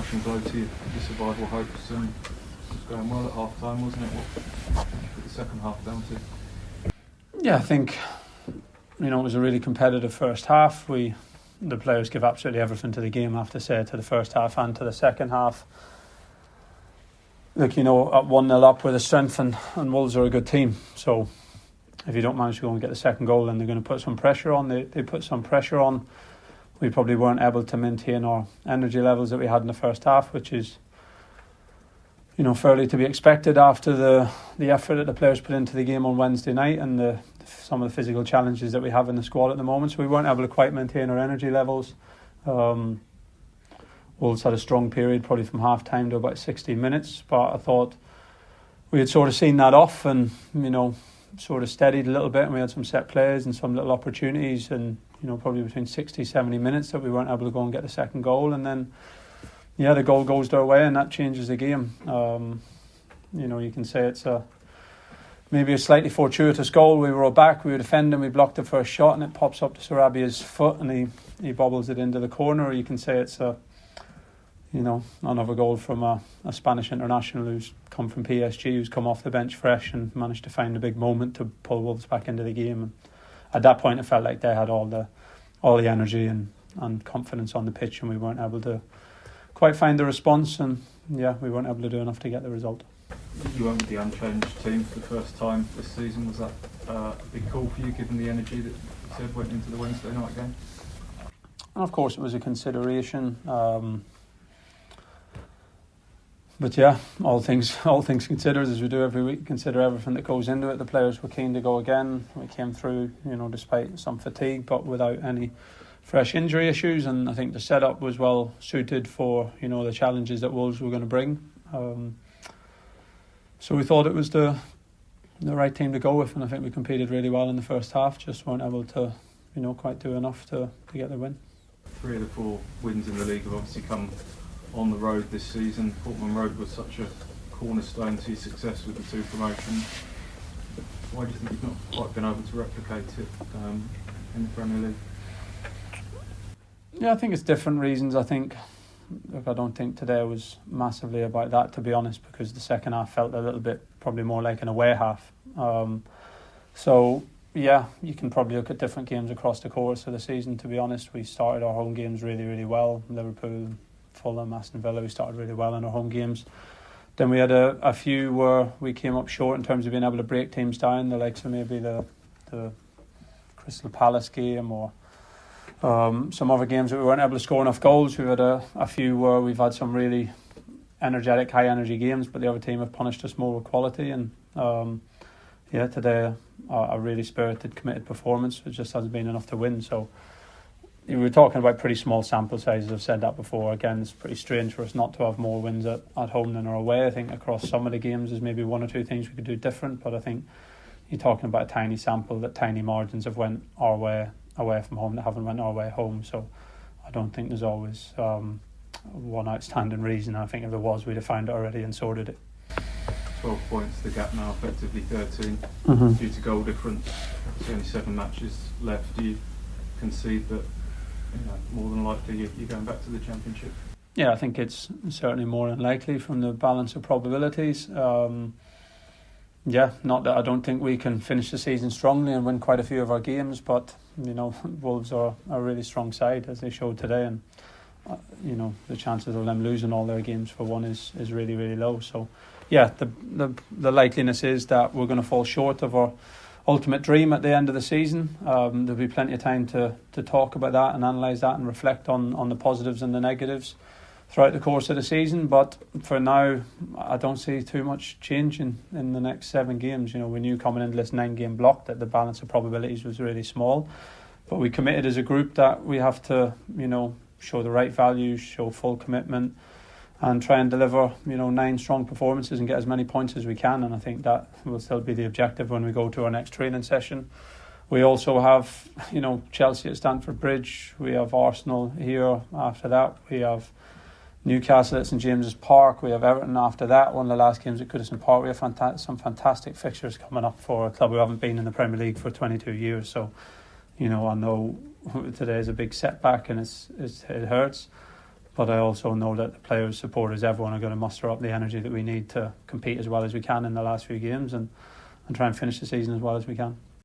crushing blow to your survival hopes. And it was going well at half time, wasn't it? What put the second half down to? Yeah, I think it was a really competitive first half. The players give absolutely everything to the game, I have to say, to the first half and to the second half. Look, at 1-0 up with a strength, and Wolves are a good team. So if you don't manage to go and get the second goal, then they're going to put some pressure on. They put some pressure on. We probably weren't able to maintain our energy levels that we had in the first half, which is, fairly to be expected after the effort that the players put into the game on Wednesday night and some of the physical challenges that we have in the squad at the moment. So we weren't able to quite maintain our energy levels. Wolves had a strong period, probably from half time to about 16 minutes, but I thought we had sort of seen that off and sort of steadied a little bit, and we had some set plays and some little opportunities, and probably between 60-70 minutes that we weren't able to go and get the second goal. And then the goal goes their way and that changes the game. You can say it's maybe a slightly fortuitous goal. We were back, we were defending, we blocked the first shot and it pops up to Sarabia's foot and he bobbles it into the corner. Or you can say it's another goal from a Spanish international who's come from PSG, who's come off the bench fresh and managed to find a big moment to pull Wolves back into the game. And at that point it felt like they had all the energy and confidence on the pitch, and we weren't able to quite find the response, and we weren't able to do enough to get the result. You went with the unchanged team for the first time this season. Was that a big call for you, given the energy that you said went into the Wednesday night game? And of course it was a consideration. But yeah, all things considered, as we do every week, consider everything that goes into it. The players were keen to go again. We came through, despite some fatigue, but without any fresh injury issues. And I think the setup was well suited for, the challenges that Wolves were going to bring. So we thought it was the right team to go with, and I think we competed really well in the first half. Just weren't able to, quite do enough to get the win. 3 of the 4 wins in the league have obviously come on the road this season. Portman Road was such a cornerstone to your success with the 2 promotions. Why do you think you've not quite been able to replicate it in the Premier League? Yeah, I think it's different reasons. I don't think today was massively about that, to be honest, because the second half felt a little bit probably more like an away half. You can probably look at different games across the course of the season, to be honest. We started our home games really, really well. Liverpool, Fulham, Aston Villa, we started really well in our home games. Then we had a few where we came up short in terms of being able to break teams down, the likes of maybe the Crystal Palace game or some other games that we weren't able to score enough goals. We've had a few where we've had some really energetic, high energy games, but the other team have punished us more with quality. And today a really spirited, committed performance. It just hasn't been enough to win. So we were talking about pretty small sample sizes. I've said that before. Again, it's pretty strange for us not to have more wins at home than our away. I think across some of the games there's maybe 1 or 2 things we could do different, but I think you're talking about a tiny sample, that tiny margins have went our way away from home that haven't went our way home. So I don't think there's always one outstanding reason. I think if there was, we'd have found it already and sorted it. 12 points, the gap now effectively 13 due to goal difference. There's only 7 matches left. Do you concede that more than likely you're going back to the Championship? Yeah, I think it's certainly more unlikely from the balance of probabilities. Not that I don't think we can finish the season strongly and win quite a few of our games, but Wolves are a really strong side, as they showed today, and the chances of them losing all their games for one is really, really low. So yeah, the likeliness is that we're going to fall short of our ultimate dream at the end of the season. There'll be plenty of time to talk about that and analyse that and reflect on the positives and the negatives throughout the course of the season. But for now, I don't see too much change in the next 7 games. We knew coming into this 9-game block that the balance of probabilities was really small, but we committed as a group that we have to show the right values, show full commitment, and try and deliver 9 strong performances and get as many points as we can. And I think that will still be the objective when we go to our next training session. We also have Chelsea at Stamford Bridge, we have Arsenal here after that, we have Newcastle at St James's Park, we have Everton after that, one of the last games at Goodison Park. We have some fantastic fixtures coming up for a club who haven't been in the Premier League for 22 years. So I know today is a big setback and it hurts. But I also know that the players, supporters, everyone are going to muster up the energy that we need to compete as well as we can in the last few games and try and finish the season as well as we can.